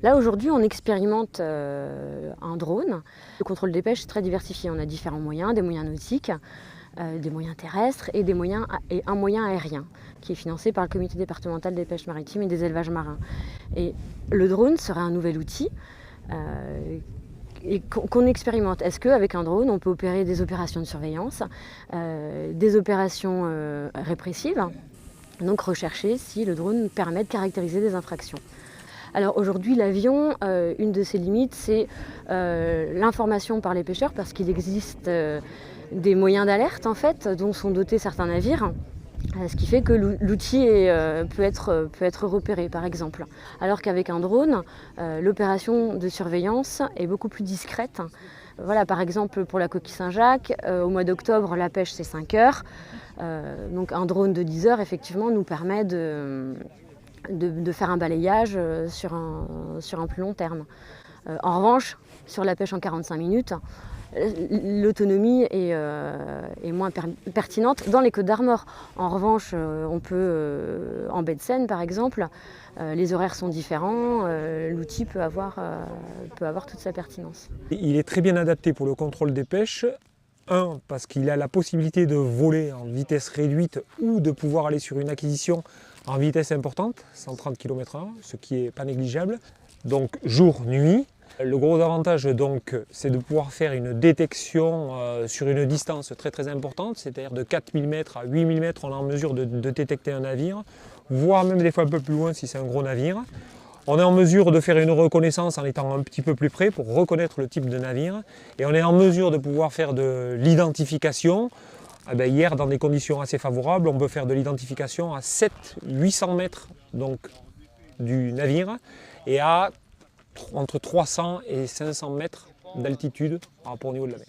Là aujourd'hui on expérimente un drone. Le contrôle des pêches est très diversifié, on a différents moyens, des moyens nautiques, des moyens terrestres et un moyen aérien qui est financé par le comité départemental des pêches maritimes et des élevages marins. Et le drone serait un nouvel outil et qu'on expérimente. Est-ce qu'avec un drone on peut opérer des opérations de surveillance, des opérations répressives, donc rechercher si le drone permet de caractériser des infractions. Alors aujourd'hui l'avion, une de ses limites c'est l'information par les pêcheurs parce qu'il existe des moyens d'alerte en fait dont sont dotés certains navires. Ce qui fait que l'outil peut être repéré par exemple. Alors qu'avec un drone, l'opération de surveillance est beaucoup plus discrète. Voilà, par exemple pour la coquille Saint-Jacques, au mois d'octobre la pêche c'est 5 heures. Donc un drone de 10 heures effectivement nous permet de faire un balayage sur un plus long terme. En revanche, sur la pêche en 45 minutes, l'autonomie est moins pertinente dans les Côtes d'Armor. En revanche, on peut, en baie de Seine par exemple, les horaires sont différents, l'outil peut avoir toute sa pertinence. Il est très bien adapté pour le contrôle des pêches. Un, parce qu'il a la possibilité de voler en vitesse réduite ou de pouvoir aller sur une acquisition en vitesse importante, 130 km/h, ce qui n'est pas négligeable. Donc jour, nuit. Le gros avantage donc c'est de pouvoir faire une détection sur une distance très importante, c'est-à-dire de 4000 mètres à 8000 mètres, on est en mesure de détecter un navire, voire même des fois un peu plus loin si c'est un gros navire. On est en mesure de faire une reconnaissance en étant un petit peu plus près pour reconnaître le type de navire. Et on est en mesure de pouvoir faire de l'identification. Hier, dans des conditions assez favorables, on peut faire de l'identification à 700-800 mètres donc, du navire et à entre 300 et 500 mètres d'altitude par rapport au niveau de la mer.